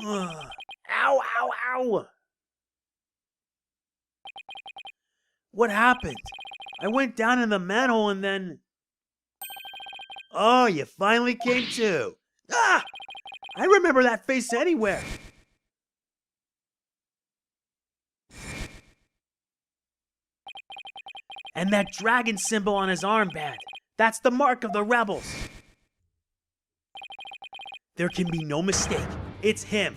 Ugh. Ow, ow, ow! What happened? I went down in the manhole and then... Oh, you finally came to. Ah! I remember that face anywhere. And that dragon symbol on his armband. That's the mark of the rebels. There can be no mistake. It's him.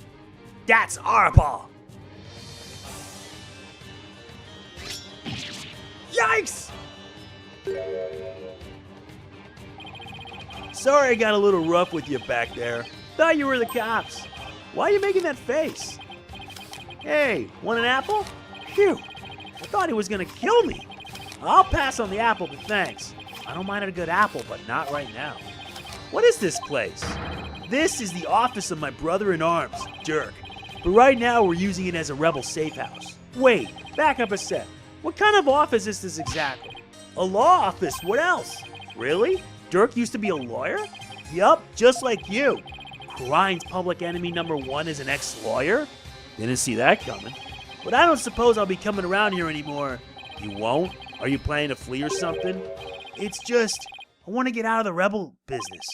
Datz Arebal. Yikes! Sorry I got a little rough with you back there. Thought you were the cops. Why are you making that face? Hey, want an apple? Phew, I thought he was gonna kill me. I'll pass on the apple, but thanks. I don't mind a good apple, but not right now. What is this place? This is the office of my brother-in-arms, Dhurke. But right now we're using it as a rebel safe house. Wait, back up a sec. What kind of office is this exactly? A law office, what else? Really? Dhurke used to be a lawyer? Yup, just like you. Khura'in's public enemy #1 is an ex-lawyer? Didn't see that coming. But I don't suppose I'll be coming around here anymore. You won't? Are you planning to flee or something? It's just, I want to get out of the rebel business.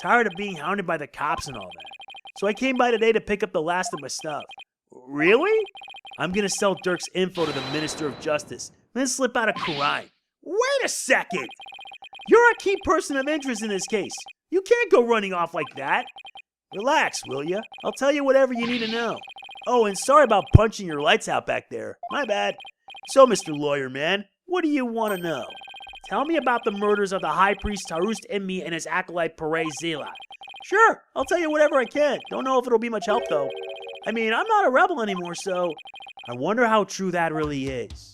Tired of being hounded by the cops and all that. So I came by today to pick up the last of my stuff. Really? I'm going to sell Dhurke's info to the Minister of Justice, then slip out of Khura'in. Wait a second! You're a key person of interest in this case. You can't go running off like that. Relax, will ya? I'll tell you whatever you need to know. Oh, and sorry about punching your lights out back there. My bad. So, Mr. Lawyer Man, what do you want to know? Tell me about the murders of the High Priest Tarust Immi and his acolyte Pere Zila. Sure, I'll tell you whatever I can. Don't know if it'll be much help, though. I mean, I'm not a rebel anymore, so I wonder how true that really is.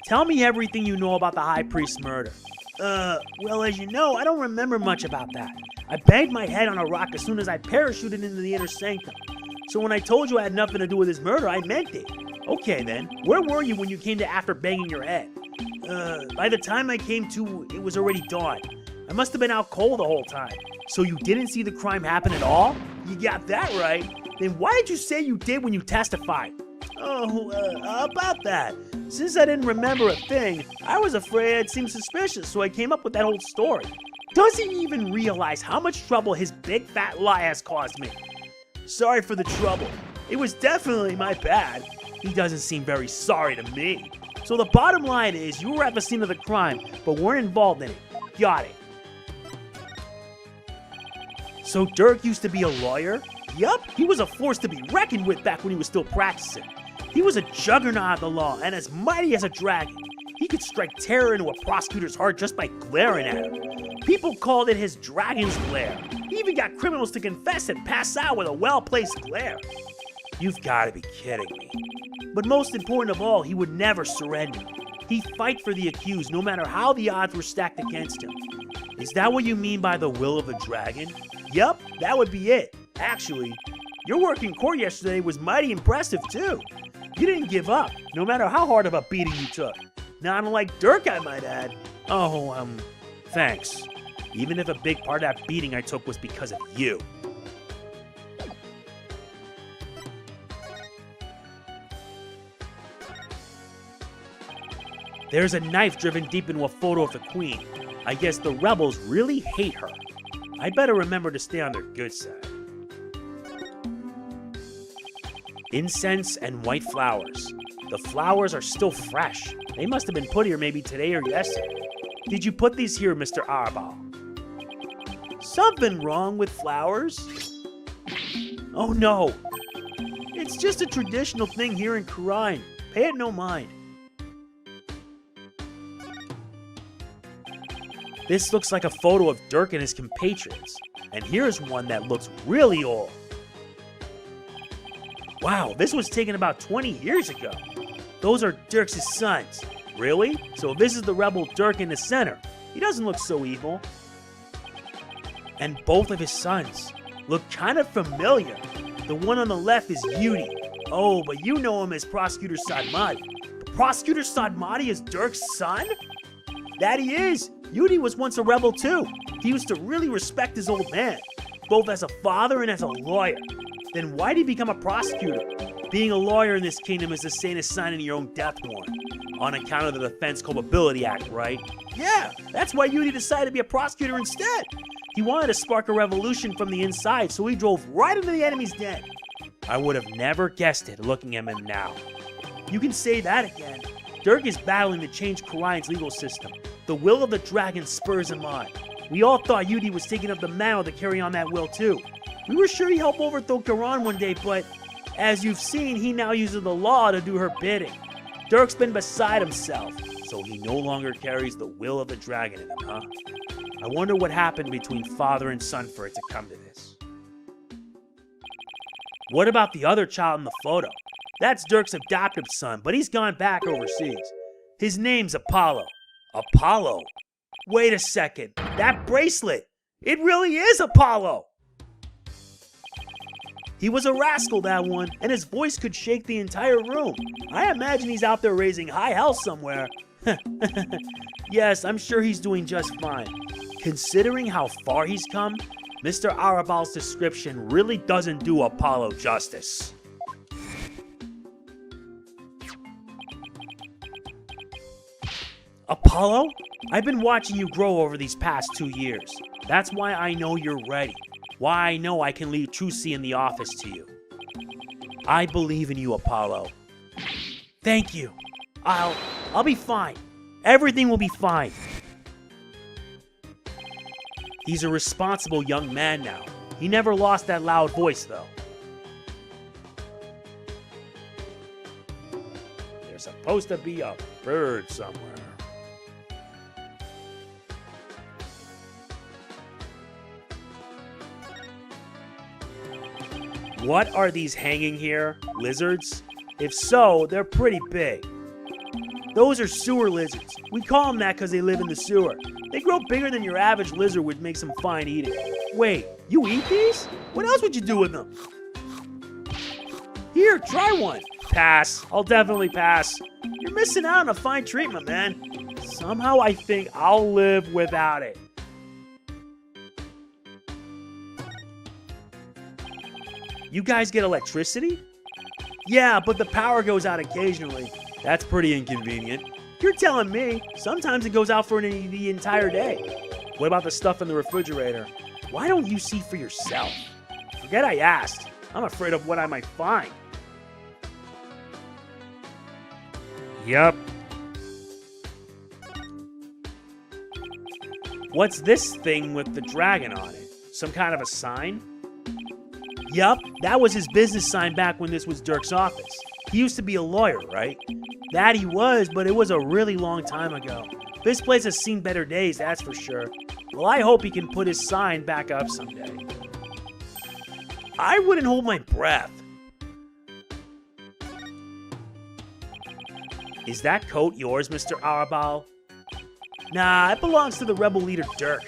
Tell me everything you know about the High Priest's murder. Well, as you know, I don't remember much about that. I banged my head on a rock as soon as I parachuted into the Inner Sanctum. So when I told you I had nothing to do with his murder, I meant it. Okay then, where were you when you came to after banging your head? By the time I came to, it was already dawn. I must have been out cold the whole time. So you didn't see the crime happen at all? You got that right. Then why did you say you did when you testified? Oh, about that. Since I didn't remember a thing, I was afraid I'd seem suspicious, so I came up with that whole story. Does he even realize how much trouble his big fat lie has caused me? Sorry for the trouble. It was definitely my bad. He doesn't seem very sorry to me. So the bottom line is, you were at the scene of the crime, but weren't involved in it. Got it. So Dhurke used to be a lawyer? Yup, he was a force to be reckoned with back when he was still practicing. He was a juggernaut of the law, and as mighty as a dragon. He could strike terror into a prosecutor's heart just by glaring at him. People called it his dragon's glare. He even got criminals to confess and pass out with a well-placed glare. You've got to be kidding me. But most important of all, he would never surrender. He'd fight for the accused, no matter how the odds were stacked against him. Is that what you mean by the will of the dragon? Yup, that would be it. Actually, your work in court yesterday was mighty impressive too. You didn't give up, no matter how hard of a beating you took. Not unlike Dhurke, I might add. Oh, thanks. Even if a big part of that beating I took was because of you. There's a knife driven deep into a photo of the Queen. I guess the rebels really hate her. I better remember to stay on their good side. Incense and white flowers. The flowers are still fresh. They must have been put here maybe today or yesterday. Did you put these here, Mr. Arebal? Something wrong with flowers? Oh no. It's just a traditional thing here in Khura'in. Pay it no mind. This looks like a photo of Dhurke and his compatriots. And here's one that looks really old. Wow, this was taken about 20 years ago. Those are Dhurke's sons. Really? So this is the rebel Dhurke in the center. He doesn't look so evil. And both of his sons look kind of familiar. The one on the left is Yudi. Oh, but you know him as Prosecutor Sadmati. But Prosecutor Sadmati is Dhurke's son? That he is. Yudi was once a rebel too. He used to really respect his old man. both as a father and as a lawyer. Then why did he become a prosecutor? Being a lawyer in this kingdom is the same as signing your own death warrant. On account of the Defense Culpability Act, right? Yeah, that's why Yudi decided to be a prosecutor instead. He wanted to spark a revolution from the inside, so he drove right into the enemy's den. I would have never guessed it looking at him now. You can say that again. Dhurke is battling to change Khura'in's legal system. The will of the dragon spurs him on. We all thought Yudi was taking up the mantle to carry on that will too. We were sure he'd help overthrow Khura'in one day, but as you've seen, he now uses the law to do her bidding. Dhurke's been beside himself, so he no longer carries the will of the dragon in him, huh? I wonder what happened between father and son for it to come to this. What about the other child in the photo? That's Dhurke's adoptive son, but he's gone back overseas. His name's Apollo. Apollo? Wait a second. That bracelet! It really is Apollo! He was a rascal, that one, and his voice could shake the entire room. I imagine he's out there raising high hell somewhere. Yes, I'm sure he's doing just fine. Considering how far he's come, Mr. Arebal's description really doesn't do Apollo justice. Apollo? I've been watching you grow over these past 2 years. That's why I know you're ready. Why I know I can leave Trucy in the office to you. I believe in you, Apollo. Thank you. I'll be fine. Everything will be fine. He's a responsible young man now. He never lost that loud voice, though. There's supposed to be a bird somewhere. What are these hanging here? Lizards? If so, they're pretty big. Those are sewer lizards. We call them that because they live in the sewer. They grow bigger than your average lizard, which makes them fine eating. Wait, you eat these? What else would you do with them? Here, try one. Pass. I'll definitely pass. You're missing out on a fine treatment, man. Somehow I think I'll live without it. You guys get electricity? Yeah, but the power goes out occasionally. That's pretty inconvenient. You're telling me. Sometimes it goes out for the entire day. What about the stuff in the refrigerator? Why don't you see for yourself? Forget I asked. I'm afraid of what I might find. Yup. What's this thing with the dragon on it? Some kind of a sign? Yup, that was his business sign back when this was Dhurke's office. He used to be a lawyer, right? That he was, but it was a really long time ago. This place has seen better days, that's for sure. Well, I hope he can put his sign back up someday. I wouldn't hold my breath. Is that coat yours, Mr. Arebal? Nah, it belongs to the rebel leader Dhurke.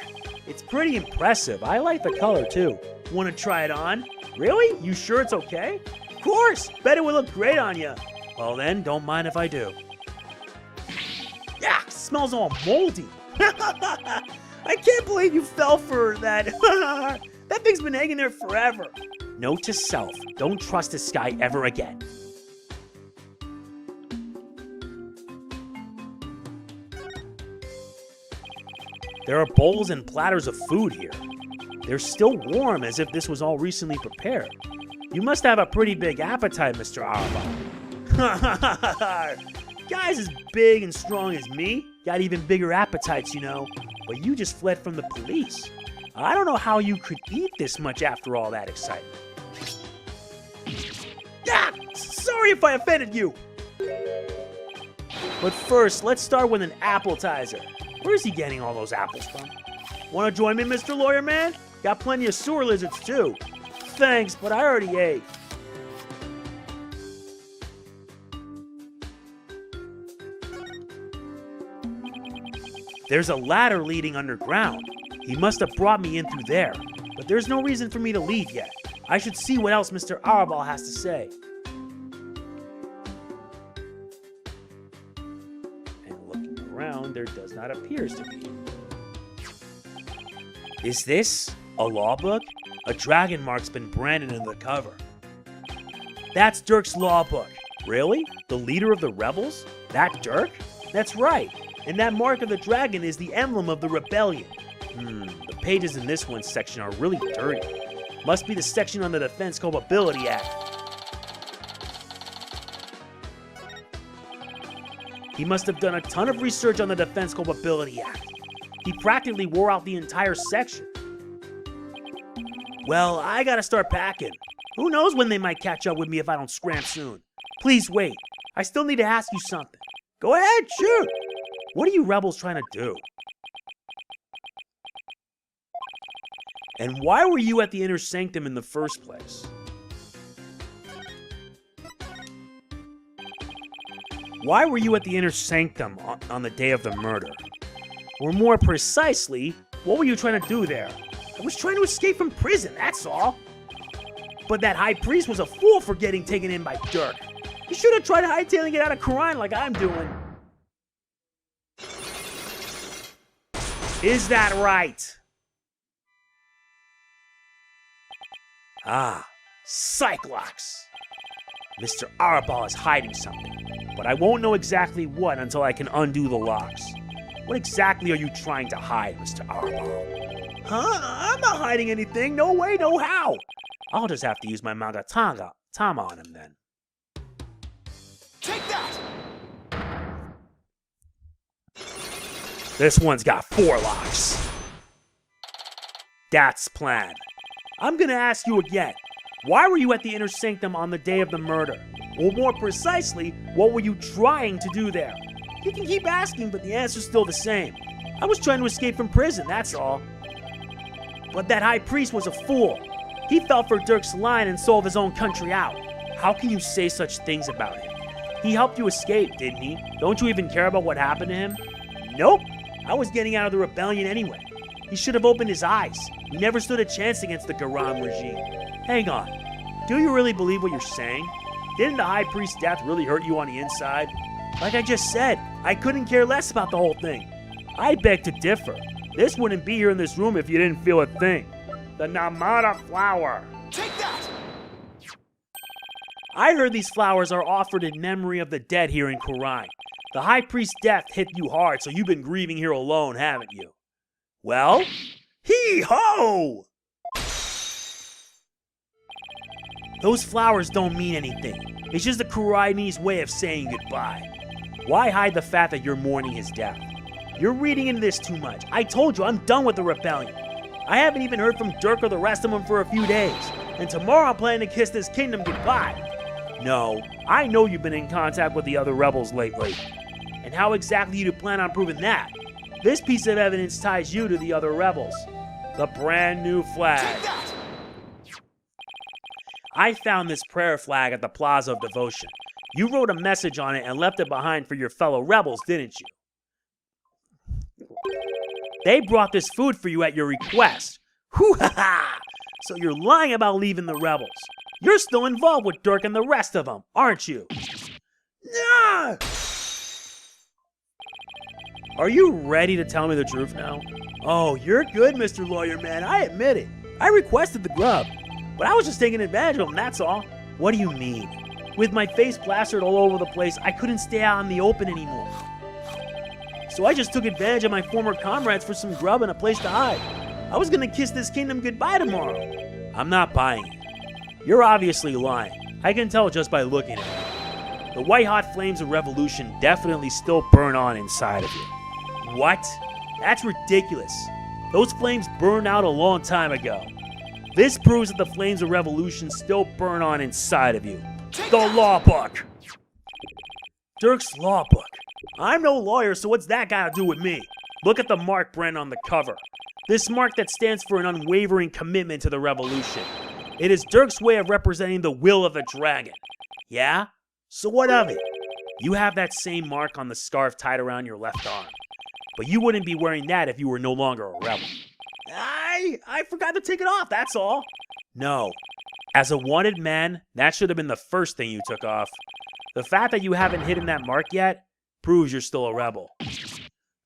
It's pretty impressive. I like the color too. Want to try it on? Really? You sure it's okay? Of course! Bet it would look great on you. Well then, don't mind if I do. Yeah, smells all moldy. I can't believe you fell for that. That thing's been hanging there forever. Note to self, don't trust this guy ever again. There are bowls and platters of food here. They're still warm, as if this was all recently prepared. You must have a pretty big appetite, Mr. Arebal. Guys as big and strong as me got even bigger appetites, you know. But you just fled from the police. I don't know how you could eat this much after all that excitement. Ah, sorry if I offended you. But first, let's start with an appetizer. Where's he getting all those apples from? Want to join me, Mr. Lawyer Man? Got plenty of sewer lizards, too. Thanks, but I already ate. There's a ladder leading underground. He must have brought me in through there. But there's no reason for me to leave yet. I should see what else Mr. Arebal has to say. And looking around, there does not appear to be. Is this a law book? A dragon mark's been branded into the cover. That's Dhurke's law book. Really? The leader of the rebels? That Dhurke? That's right. And that mark of the dragon is the emblem of the rebellion. The pages in this one section are really dirty. Must be the section on the Defense Culpability Act. He must have done a ton of research on the Defense Culpability Act. He practically wore out the entire section. Well, I gotta start packing. Who knows when they might catch up with me if I don't scram soon. Please wait. I still need to ask you something. Go ahead, shoot. What are you rebels trying to do? And why were you at the Inner Sanctum in the first place? Why were you at the Inner Sanctum on the day of the murder? Or more precisely, what were you trying to do there? I was trying to escape from prison, that's all. But that high priest was a fool for getting taken in by Dhurke. He should have tried hightailing it out of Khura'in like I'm doing. Is that right? Ah, Cyclops. Mr. Arebal is hiding something, but I won't know exactly what until I can undo the locks. What exactly are you trying to hide, Mr. Arebal? Huh? I'm not hiding anything. No way, no how. I'll just have to use my Tama on him then. Take that! This one's got 4 locks. That's plan. I'm gonna ask you again. Why were you at the Inner Sanctum on the day of the murder? Or more precisely, what were you trying to do there? You can keep asking, but the answer's still the same. I was trying to escape from prison, that's all. But that high priest was a fool. He fell for Dhurke's line and sold his own country out. How can you say such things about him? He helped you escape, didn't he? Don't you even care about what happened to him? Nope. I was getting out of the rebellion anyway. He should have opened his eyes. He never stood a chance against the Khura'in regime. Hang on. Do you really believe what you're saying? Didn't the high priest's death really hurt you on the inside? Like I just said, I couldn't care less about the whole thing. I beg to differ. This wouldn't be here in this room if you didn't feel a thing. The Namada flower. Take that! I heard these flowers are offered in memory of the dead here in Khura'in. The high priest's death hit you hard, so you've been grieving here alone, haven't you? Well, hee-ho! Those flowers don't mean anything. It's just the Khura'inese way of saying goodbye. Why hide the fact that you're mourning his death? You're reading into this too much. I told you, I'm done with the rebellion. I haven't even heard from Dhurke or the rest of them for a few days. And tomorrow I'm planning to kiss this kingdom goodbye. No, I know you've been in contact with the other rebels lately. And how exactly do you plan on proving that? This piece of evidence ties you to the other rebels. The brand new flag. I found this prayer flag at the Plaza of Devotion. You wrote a message on it and left it behind for your fellow rebels, didn't you? They brought this food for you at your request. Hoo-ha-ha! So you're lying about leaving the rebels. You're still involved with Dhurke and the rest of them, aren't you? Ah! Are you ready to tell me the truth now? Oh, you're good, Mr. Lawyer Man, I admit it. I requested the grub, but I was just taking advantage of them, that's all. What do you mean? With my face plastered all over the place, I couldn't stay out in the open anymore. So I just took advantage of my former comrades for some grub and a place to hide. I was gonna kiss this kingdom goodbye tomorrow. I'm not buying it. You're obviously lying. I can tell just by looking at you. The white-hot flames of revolution definitely still burn on inside of you. What? That's ridiculous. Those flames burned out a long time ago. This proves that the flames of revolution still burn on inside of you. The law book! Dhurke's law book. I'm no lawyer, so what's that got to do with me? Look at the mark brand on the cover. This mark that stands for an unwavering commitment to the revolution. It is Dhurke's way of representing the will of the dragon. Yeah? So what of it? You have that same mark on the scarf tied around your left arm. But you wouldn't be wearing that if you were no longer a rebel. I forgot to take it off, that's all. No. As a wanted man, that should have been the first thing you took off. The fact that you haven't hidden that mark yet proves you're still a rebel.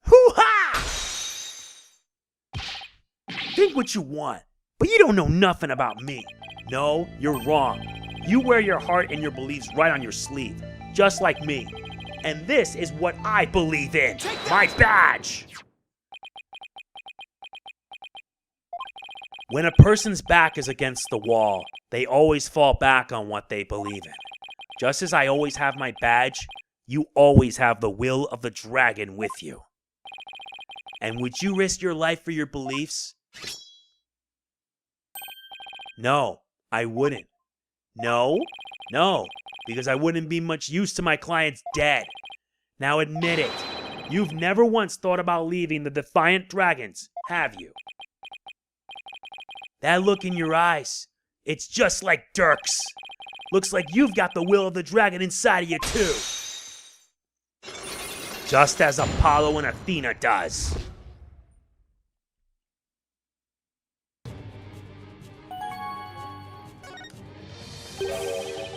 Hoo-ha! Think what you want, But you don't know nothing about me. No, you're wrong. You wear your heart and your beliefs right on your sleeve, just like me. And this is what I believe in. My badge! When a person's back is against the wall, they always fall back on what they believe in. Just as I always have my badge, you always have the will of the dragon with you. And would you risk your life for your beliefs? No, I wouldn't. No, because I wouldn't be much use to my clients dead. Now admit it, you've never once thought about leaving the Defiant Dragons, have you? That look in your eyes, it's just like Dhurke's. Looks like you've got the will of the dragon inside of you too. Just as Apollo and Athena does.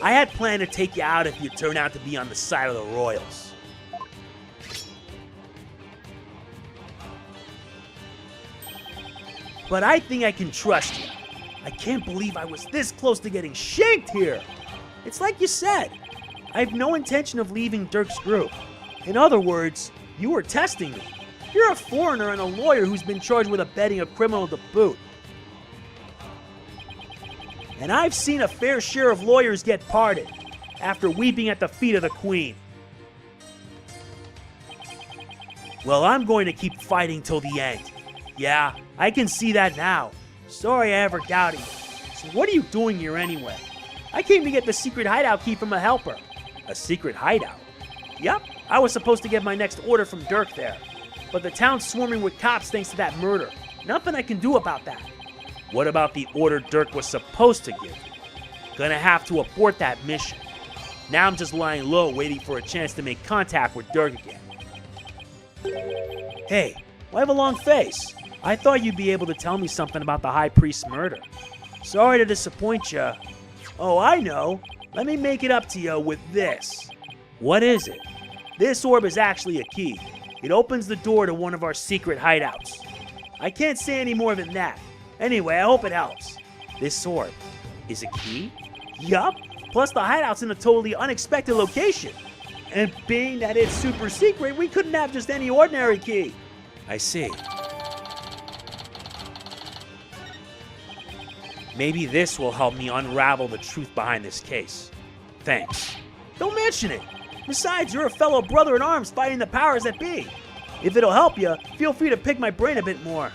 I had planned to take you out if you turn out to be on the side of the royals. But I think I can trust you. I can't believe I was this close to getting shanked here. It's like you said, I have no intention of leaving Dhurke's group. In other words, you were testing me. You're a foreigner and a lawyer who's been charged with abetting a criminal to boot. And I've seen a fair share of lawyers get pardoned after weeping at the feet of the queen. Well, I'm going to keep fighting till the end. Yeah, I can see that now. Sorry I ever doubted you. So what are you doing here anyway? I came to get the secret hideout key from a helper. A secret hideout? Yep, I was supposed to get my next order from Dhurke there. But the town's swarming with cops thanks to that murder. Nothing I can do about that. What about the order Dhurke was supposed to give? Gonna have to abort that mission. Now I'm just lying low waiting for a chance to make contact with Dhurke again. Hey, why have a long face? I thought you'd be able to tell me something about the High Priest's murder. Sorry to disappoint you. Oh, I know. Let me make it up to you with this. What is it? This orb is actually a key. It opens the door to one of our secret hideouts. I can't say any more than that. Anyway, I hope it helps. This orb is a key? Yup. Plus the hideout's in a totally unexpected location. And being that it's super secret, we couldn't have just any ordinary key. I see. Maybe this will help me unravel the truth behind this case. Thanks. Don't mention it. Besides, you're a fellow brother in arms fighting the powers that be. If it'll help you, feel free to pick my brain a bit more.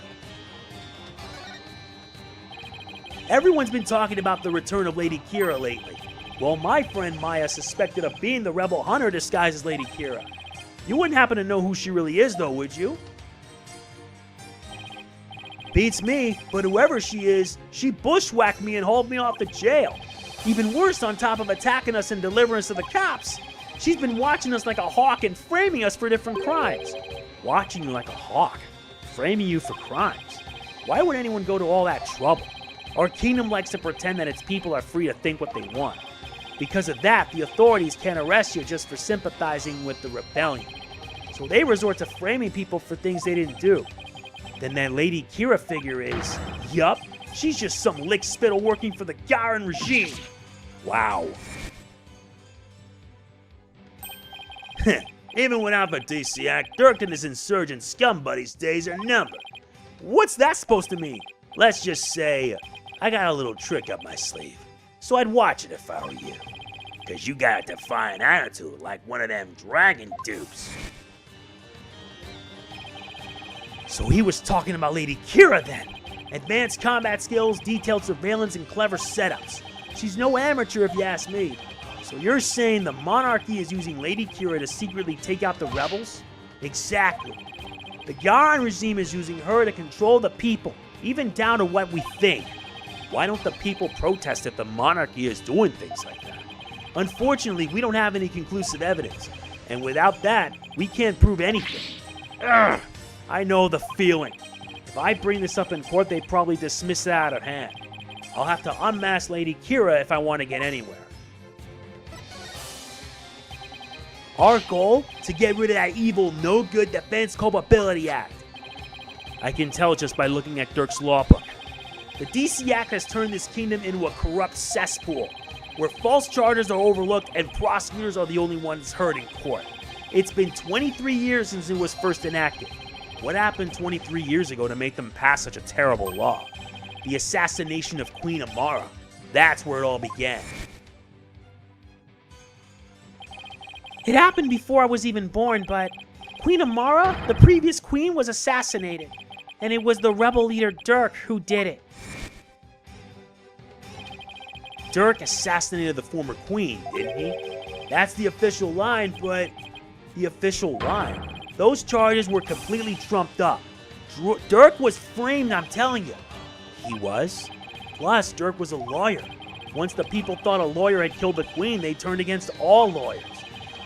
Everyone's been talking about the return of Lady Khura'in lately. Well, my friend Maya suspected of being the rebel hunter disguised as Lady Khura'in. You wouldn't happen to know who she really is, though, would you? Beats me, but whoever she is, she bushwhacked me and hauled me off to jail. Even worse, on top of attacking us and delivering us to the cops, she's been watching us like a hawk and framing us for different crimes. Watching you like a hawk, framing you for crimes. Why would anyone go to all that trouble? Our kingdom likes to pretend that its people are free to think what they want. Because of that, the authorities can't arrest you just for sympathizing with the rebellion. So they resort to framing people for things they didn't do. Then that Lady Khura'in figure is, yup, she's just some lick spittle working for the Khura'in regime. Wow. Even without the DCAC, Dhurke and his insurgent scum buddies' days are numbered. What's that supposed to mean? Let's just say, I got a little trick up my sleeve. So I'd watch it if I were you. Cause you got a defiant attitude like one of them dragon dupes. So he was talking about Lady Khura'in then. Advanced combat skills, detailed surveillance, and clever setups. She's no amateur if you ask me. So you're saying the monarchy is using Lady Khura'in to secretly take out the rebels? Exactly. The Khura'in regime is using her to control the people, even down to what we think. Why don't the people protest if the monarchy is doing things like that? Unfortunately, we don't have any conclusive evidence, and without that, we can't prove anything. Ugh, I know the feeling. If I bring this up in court, they'd probably dismiss it out of hand. I'll have to unmask Lady Khura'in if I want to get anywhere. Our goal? To get rid of that evil, no-good Defense Culpability Act. I can tell just by looking at Dhurke's law book. The DC Act has turned this kingdom into a corrupt cesspool, where false charges are overlooked and prosecutors are the only ones heard in court. It's been 23 years since it was first enacted. What happened 23 years ago to make them pass such a terrible law? The assassination of Queen Amara. That's where it all began. It happened before I was even born, but Queen Amara, the previous queen, was assassinated. And it was the rebel leader Dhurke who did it. Dhurke assassinated the former queen, didn't he? That's the official line, but the official line. Those charges were completely trumped up. Dhurke was framed, I'm telling you. He was? Plus, Dhurke was a lawyer. Once the people thought a lawyer had killed the queen, they turned against all lawyers.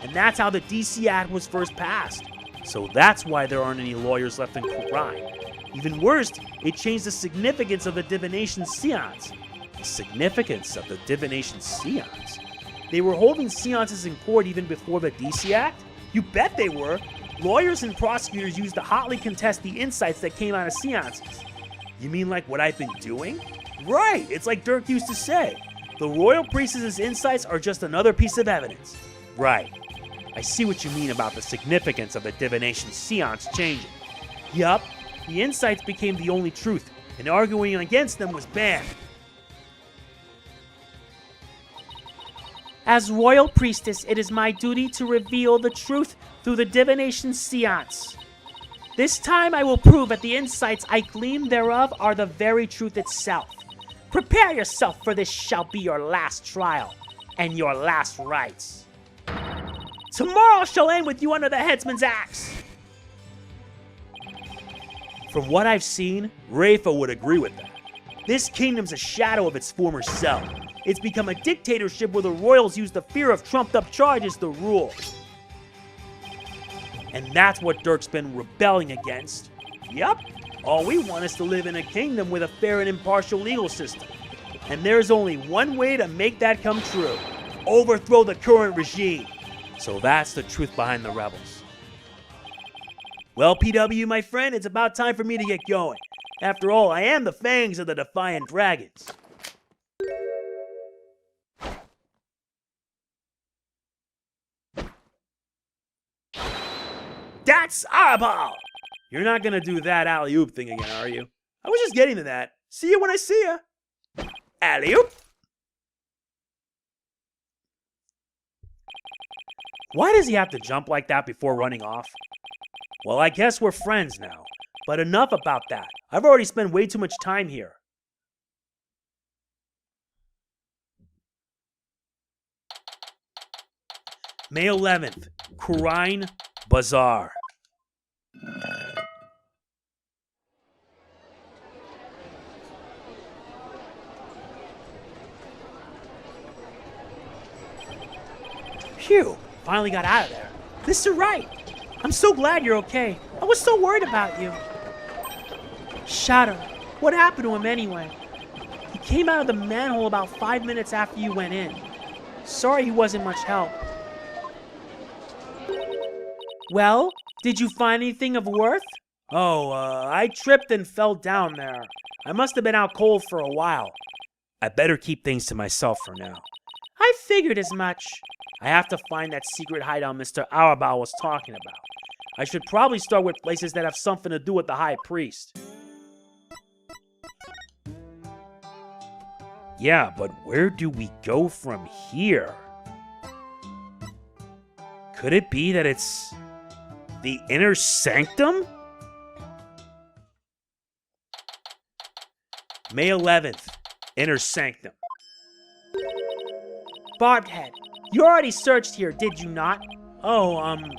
And that's how the DC Act was first passed. So that's why there aren't any lawyers left in Khura'in. Even worse, it changed the significance of the divination seance. The significance of the divination seance? They were holding seances in court even before the DC Act? You bet they were. Lawyers and prosecutors used to hotly contest the insights that came out of seances. You mean like what I've been doing? Right, it's like Dhurke used to say. The royal priestess's insights are just another piece of evidence. Right. I see what you mean about the significance of the divination seance changing. Yup, the insights became the only truth, and arguing against them was banned. As royal priestess, it is my duty to reveal the truth through the divination seance. This time I will prove that the insights I glean thereof are the very truth itself. Prepare yourself, for this shall be your last trial, and your last rites. Tomorrow shall end with you under the headsman's axe. From what I've seen, Rafa would agree with that. This kingdom's a shadow of its former self. It's become a dictatorship where the royals use the fear of trumped-up charges to rule. And that's what Dhurke's been rebelling against. Yup, all we want is to live in a kingdom with a fair and impartial legal system. And there's only one way to make that come true. Overthrow the current regime. So that's the truth behind the rebels. Well, PW, my friend, it's about time for me to get going. After all, I am the fangs of the Defiant Dragons. Datz Arebal! You're not gonna do that alley-oop thing again, are you? I was just getting to that. See you when I see ya. Alley-oop! Why does he have to jump like that before running off? Well, I guess we're friends now. But enough about that. I've already spent way too much time here. May 11th, Khura'in Bazaar. Phew, finally got out of there. Mr. Wright, I'm so glad you're okay. I was so worried about you. Shadow, what happened to him anyway? He came out of the manhole about 5 minutes after you went in. Sorry he wasn't much help. Well, did you find anything of worth? Oh, I tripped and fell down there. I must have been out cold for a while. I better keep things to myself for now. I figured as much. I have to find that secret hideout Mr. Arebal was talking about. I should probably start with places that have something to do with the High Priest. Yeah, but where do we go from here? Could it be that it's the Inner Sanctum? May 11th, Inner Sanctum. Barbed-head, you already searched here, did you not? Oh,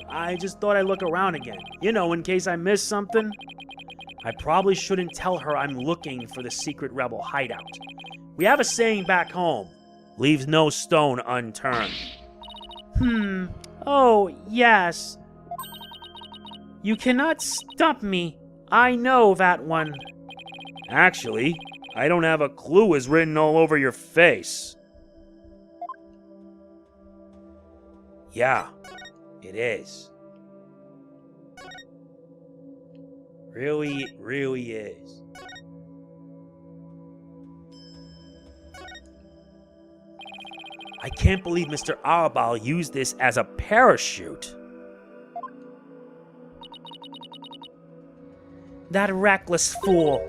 I just thought I'd look around again. You know, in case I missed something. I probably shouldn't tell her I'm looking for the secret rebel hideout. We have a saying back home, leaves no stone unturned. Oh, yes. You cannot stump me. I know that one. Actually, I don't have a clue is written all over your face. Yeah, it is. Really, it really is. can't believe Mr. Arebal used this as a parachute. That reckless fool.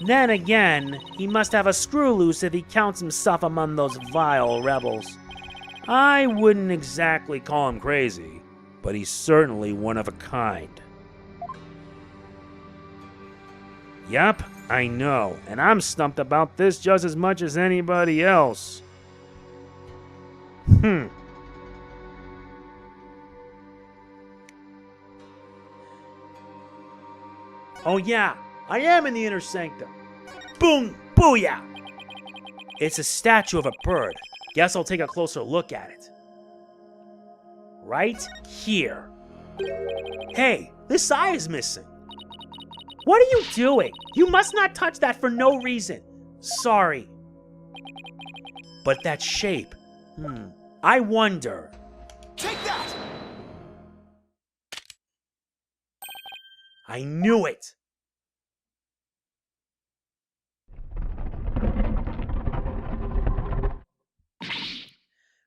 Then again, he must have a screw loose if he counts himself among those vile rebels. I wouldn't exactly call him crazy, but he's certainly one of a kind. Yep, I know, and I'm stumped about this just as much as anybody else. Oh yeah, I am in the Inner Sanctum. Boom! Booyah! It's a statue of a bird. Guess I'll take a closer look at it. Right here. Hey, this eye is missing. What are you doing? You must not touch that for no reason. Sorry. But that shape, I wonder. Take that! I knew it!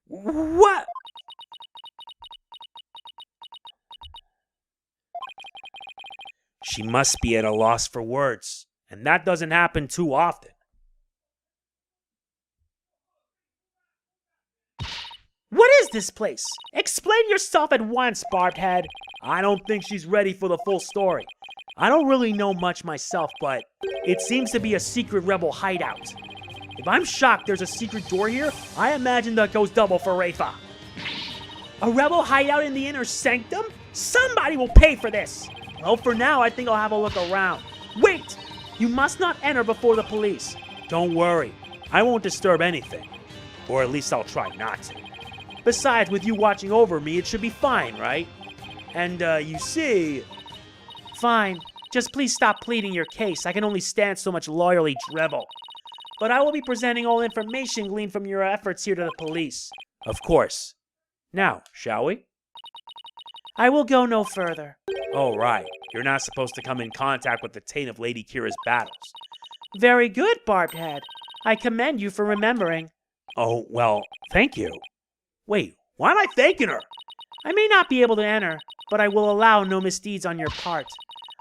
What? She must be at a loss for words, and that doesn't happen too often. What is this place? Explain yourself at once, Barbed Head. I don't think she's ready for the full story. I don't really know much myself, but it seems to be a secret rebel hideout. If I'm shocked there's a secret door here, I imagine that goes double for Rafa. A rebel hideout in the Inner Sanctum? Somebody will pay for this. Well, for now, I think I'll have a look around. Wait! You must not enter before the police. Don't worry. I won't disturb anything. Or at least I'll try not to. Besides, with you watching over me, it should be fine, right? And, you see... Fine. Just please stop pleading your case. I can only stand so much lawyerly drivel. But I will be presenting all information gleaned from your efforts here to the police. Of course. Now, shall we? I will go no further. Oh, right. You're not supposed to come in contact with the taint of Lady Kira's battles. Very good, Barbed Head. I commend you for remembering. Oh, well, thank you. Wait, why am I thanking her? I may not be able to enter, but I will allow no misdeeds on your part.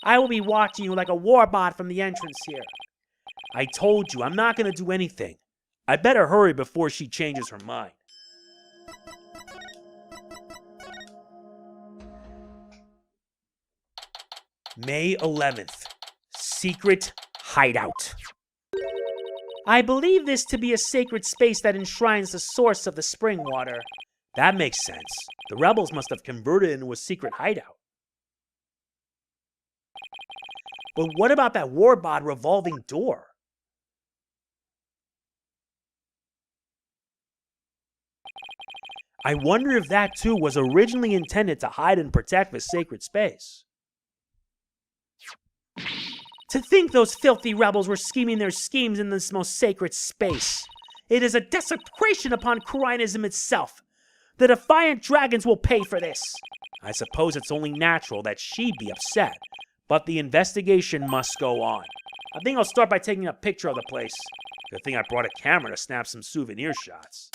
I will be watching you like a warbot from the entrance here. I told you, I'm not going to do anything. I better hurry before she changes her mind. May 11th. Secret hideout. I believe this to be a sacred space that enshrines the source of the spring water. That makes sense. The rebels must have converted it into a secret hideout. But what about that warbot revolving door? I wonder if that too was originally intended to hide and protect the sacred space. To think those filthy rebels were scheming their schemes in this most sacred space. It is a desecration upon Khura'inism itself. The Defiant Dragons will pay for this. I suppose it's only natural that she'd be upset, but the investigation must go on. I think I'll start by taking a picture of the place. Good thing I brought a camera to snap some souvenir shots.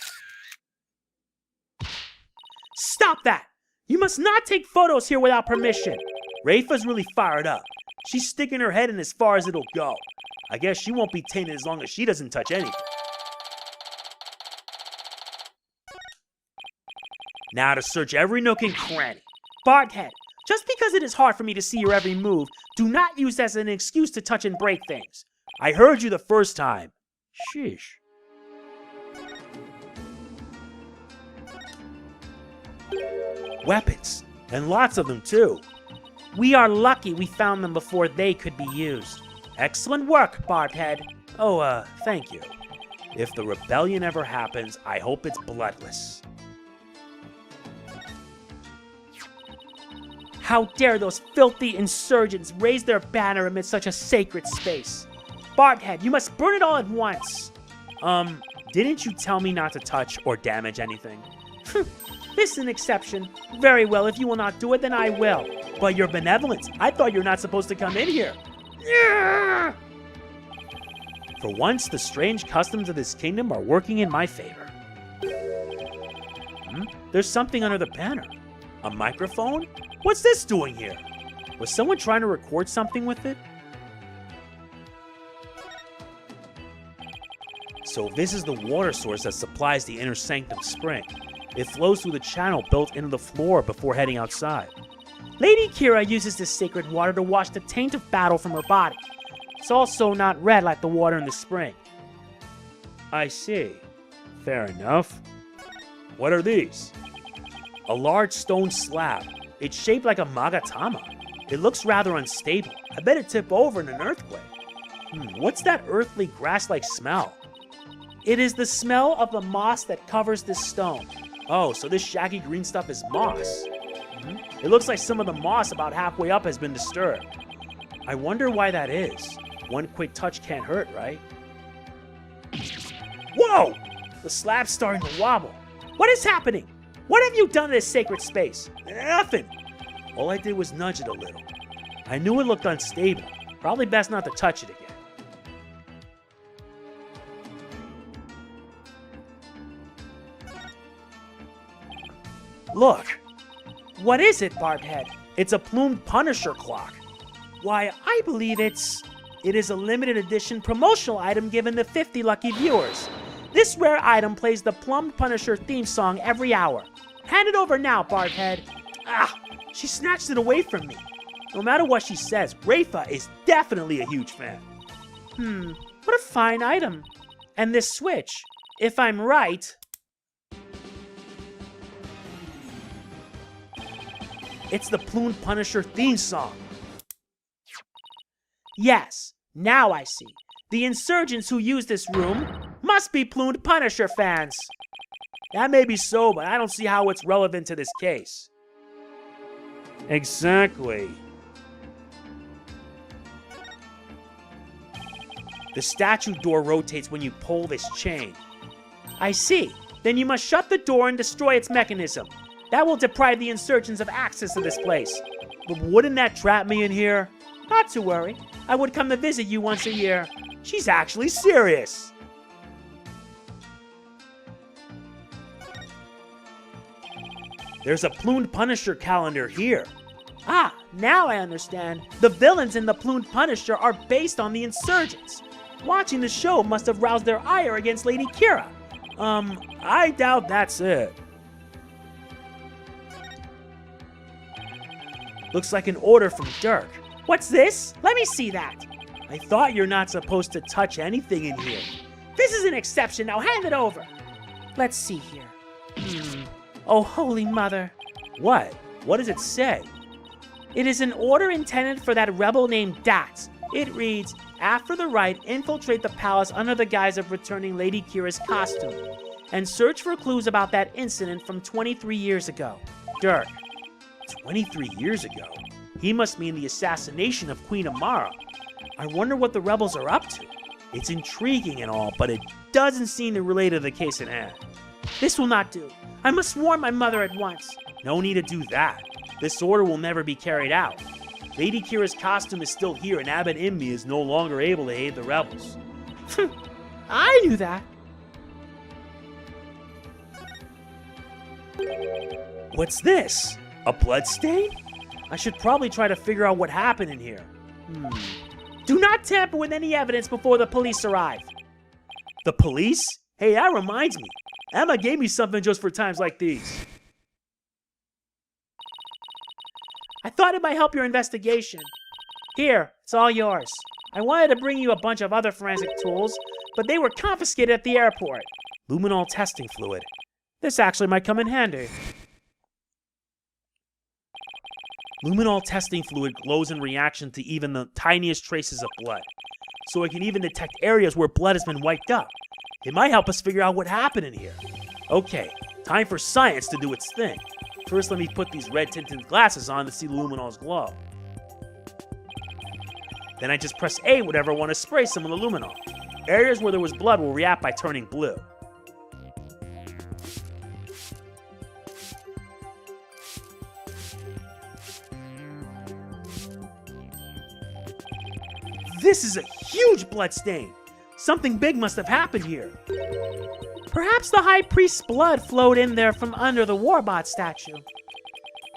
Stop that! You must not take photos here without permission. Rafa's really fired up. She's sticking her head in as far as it'll go. I guess she won't be tainted as long as she doesn't touch anything. Now to search every nook and cranny. Barbed Head, just because it is hard for me to see your every move, do not use that as an excuse to touch and break things. I heard you the first time. Sheesh. Weapons, and lots of them too. We are lucky we found them before they could be used. Excellent work, Barbed Head. Oh, thank you. If the rebellion ever happens, I hope it's bloodless. How dare those filthy insurgents raise their banner amid such a sacred space? Barbed Head, you must burn it all at once. Didn't you tell me not to touch or damage anything? This is an exception. Very well, if you will not do it, then I will. But you're benevolent. I thought you're not supposed to come in here. Yeah! For once, the strange customs of this kingdom are working in my favor. There's something under the banner. A microphone? What's this doing here? Was someone trying to record something with it? So this is the water source that supplies the Inner Sanctum spring. It flows through the channel built into the floor before heading outside. Lady Kira uses this sacred water to wash the taint of battle from her body. It's also not red like the water in the spring. I see. Fair enough. What are these? A large stone slab. It's shaped like a magatama. It looks rather unstable. I bet it'd tip over in an earthquake. What's that earthly grass-like smell? It is the smell of the moss that covers this stone. Oh, so this shaggy green stuff is moss. It looks like some of the moss about halfway up has been disturbed. I wonder why that is. One quick touch can't hurt, right? Whoa! The slab's starting to wobble. What is happening? What have you done to this sacred space? Nothing. All I did was nudge it a little. I knew it looked unstable. Probably best not to touch it again. Look. What is it, Barbhead? It's a plumed Punisher clock. Why, I believe it is a limited edition promotional item given to 50 lucky viewers. This rare item plays the Plumed Punisher theme song every hour. Hand it over now, Barbhead. Ah, she snatched it away from me. No matter what she says, Rafa is definitely a huge fan. What a fine item. And this switch, if I'm right... It's the Plumed Punisher theme song. Yes, now I see. The insurgents who use this room must be Plumed Punisher fans. That may be so, but I don't see how it's relevant to this case. Exactly. The statue door rotates when you pull this chain. I see. Then you must shut the door and destroy its mechanism. That will deprive the insurgents of access to this place. But wouldn't that trap me in here? Not to worry. I would come to visit you once a year. She's actually serious. There's a Plumed Punisher calendar here. Ah, now I understand. The villains in the Plumed Punisher are based on the insurgents. Watching the show must have roused their ire against Lady Kira. I doubt that's it. Looks like an order from Dhurke. What's this? Let me see that. I thought you're not supposed to touch anything in here. This is an exception. Now hand it over. Let's see here. Oh, Holy Mother. What? What does it say? It is an order intended for that rebel named Datz. It reads, after the rite, infiltrate the palace under the guise of returning Lady Kira's costume, and search for clues about that incident from 23 years ago. Dhurke. 23 years ago? He must mean the assassination of Queen Amara. I wonder what the rebels are up to. It's intriguing and all, but it doesn't seem to relate to the case at hand. This will not do. I must warn my mother at once. No need to do that. This order will never be carried out. Lady Kira's costume is still here, and Abbot Inmi is no longer able to aid the rebels. I knew that. What's this? A bloodstain? I should probably try to figure out what happened in here. Do not tamper with any evidence before the police arrive. The police? Hey, that reminds me. Emma gave me something just for times like these. I thought it might help your investigation. Here, it's all yours. I wanted to bring you a bunch of other forensic tools, but they were confiscated at the airport. Luminol testing fluid. This actually might come in handy. Luminol testing fluid glows in reaction to even the tiniest traces of blood, so it can even detect areas where blood has been wiped up. It might help us figure out what happened in here. Okay, time for science to do its thing. First, let me put these red-tinted glasses on to see the luminol's glow. Then I just press A whenever I want to spray some of the luminol. Areas where there was blood will react by turning blue. This is a huge blood stain. Something big must have happened here. Perhaps the High Priest's blood flowed in there from under the Warbot statue.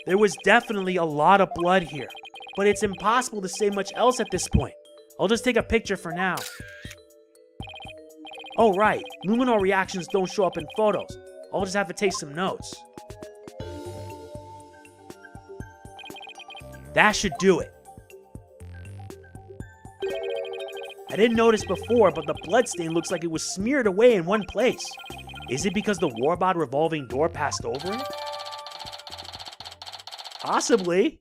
There was definitely a lot of blood here, but it's impossible to say much else at this point. I'll just take a picture for now. Oh right, luminol reactions don't show up in photos. I'll just have to take some notes. That should do it. I didn't notice before, but the bloodstain looks like it was smeared away in one place. Is it because the Warbot revolving door passed over it? Possibly.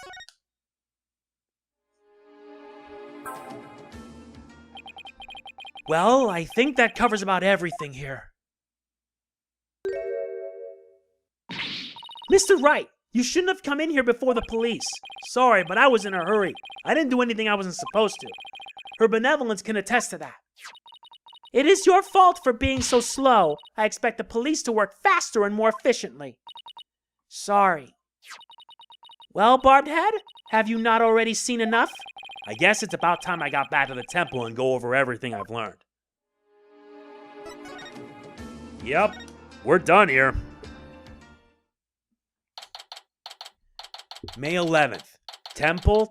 Well, I think that covers about everything here. Mr. Wright, you shouldn't have come in here before the police. Sorry, but I was in a hurry. I didn't do anything I wasn't supposed to. Her benevolence can attest to that. It is your fault for being so slow. I expect the police to work faster and more efficiently. Sorry. Well, Barbed Head, have you not already seen enough? I guess it's about time I got back to the temple and go over everything I've learned. Yep, we're done here. May 11th, Temple.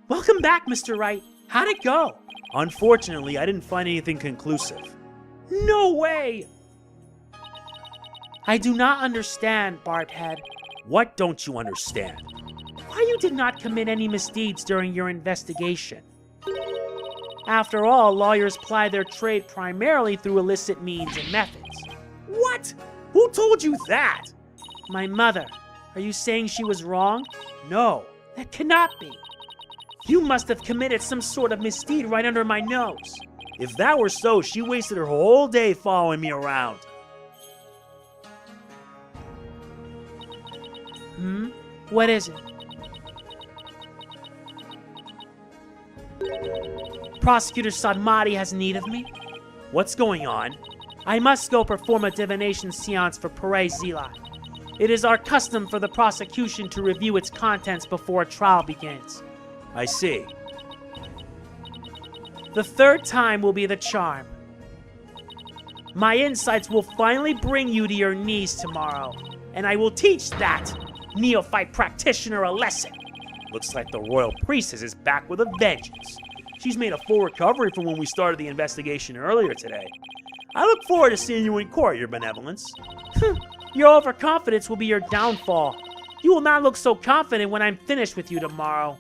Welcome back, Mr. Wright. How'd it go? Unfortunately, I didn't find anything conclusive. No way! I do not understand, Barbed Head. What don't you understand? Why you did not commit any misdeeds during your investigation. After all, lawyers ply their trade primarily through illicit means and methods. What? Who told you that? My mother. Are you saying she was wrong? No. That cannot be. You must have committed some sort of misdeed right under my nose. If that were so, she wasted her whole day following me around. What is it? Prosecutor Sadmati has need of me. What's going on? I must go perform a divination seance for Pere Zealot. It is our custom for the prosecution to review its contents before a trial begins. I see. The third time will be the charm. My insights will finally bring you to your knees tomorrow, and I will teach that neophyte practitioner a lesson. Looks like the royal priestess is back with a vengeance. She's made a full recovery from when we started the investigation earlier today. I look forward to seeing you in court, Your Benevolence. Your overconfidence will be your downfall. You will not look so confident when I'm finished with you tomorrow.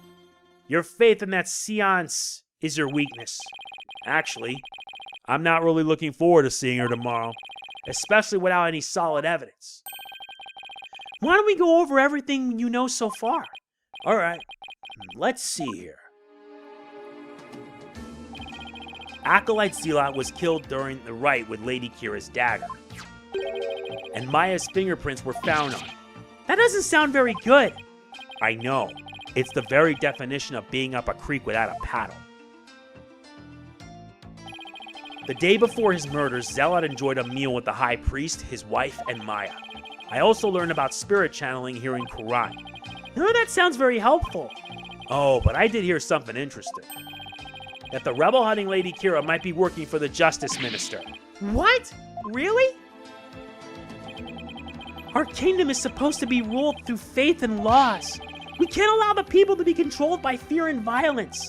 Your faith in that seance is your weakness. Actually, I'm not really looking forward to seeing her tomorrow, especially without any solid evidence. Why don't we go over everything you know so far? All right, let's see here. Acolyte Zealot was killed during the rite with Lady Kira's dagger, and Maya's fingerprints were found on it. That doesn't sound very good. I know. It's the very definition of being up a creek without a paddle. The day before his murder, Zealot enjoyed a meal with the High Priest, his wife, and Maya. I also learned about spirit channeling here in Khura'in. Oh, that sounds very helpful. Oh, but I did hear something interesting. That the rebel hunting Lady Kira might be working for the Justice Minister. What? Really? Our kingdom is supposed to be ruled through faith and laws. We can't allow the people to be controlled by fear and violence.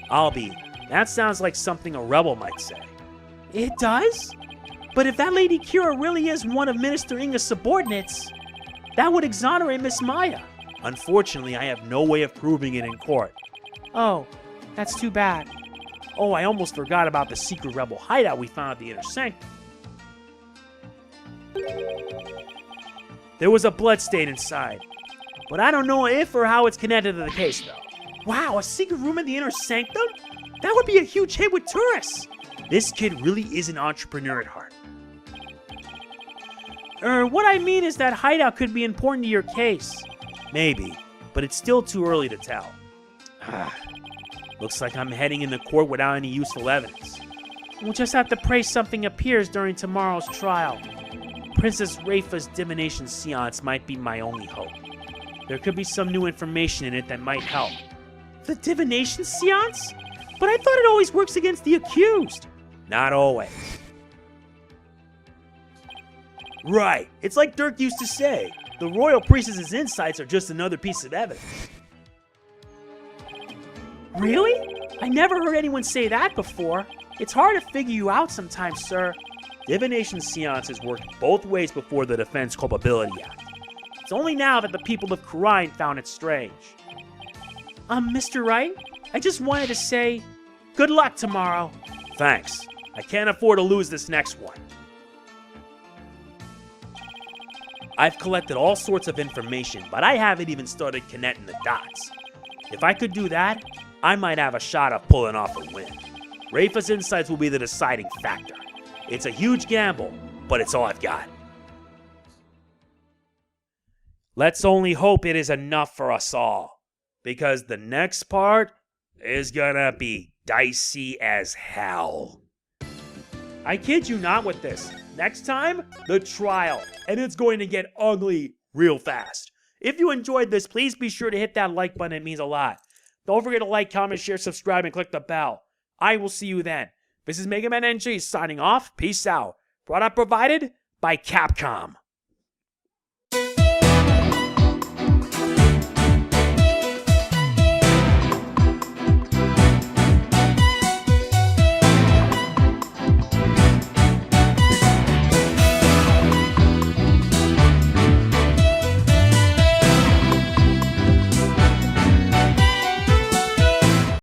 That sounds like something a rebel might say. It does? But if that Lady Kira really is one of Minister Inga's subordinates, that would exonerate Miss Maya. Unfortunately, I have no way of proving it in court. Oh, that's too bad. Oh, I almost forgot about the secret rebel hideout we found at the Inner Sanctum. There was a bloodstain inside, but I don't know if or how it's connected to the case, though. Wow, a secret room in the Inner Sanctum? That would be a huge hit with tourists. This kid really is an entrepreneur at heart. What I mean is that hideout could be important to your case. Maybe, but it's still too early to tell. Looks like I'm heading into court without any useful evidence. We'll just have to pray something appears during tomorrow's trial. Princess Rafa's divination seance might be my only hope. There could be some new information in it that might help. The divination seance? But I thought it always works against the accused. Not always. Right. It's like Dhurke used to say, the royal priestess's insights are just another piece of evidence. Really? I never heard anyone say that before. It's hard to figure you out sometimes, sir. Divination seances worked both ways before the Defense Culpability Act. It's only now that the people of Khura'in found it strange. Mr. Wright, I just wanted to say, good luck tomorrow. Thanks. I can't afford to lose this next one. I've collected all sorts of information, but I haven't even started connecting the dots. If I could do that, I might have a shot of pulling off a win. Rafa's insights will be the deciding factor. It's a huge gamble, but it's all I've got. Let's only hope it is enough for us all, because the next part is gonna be dicey as hell. I kid you not with this. Next time, the trial, and it's going to get ugly real fast. If you enjoyed this, please be sure to hit that like button. It means a lot. Don't forget to like, comment, share, subscribe, and click the bell. I will see you then. This is MegamanNG signing off. Peace out. Product provided by Capcom.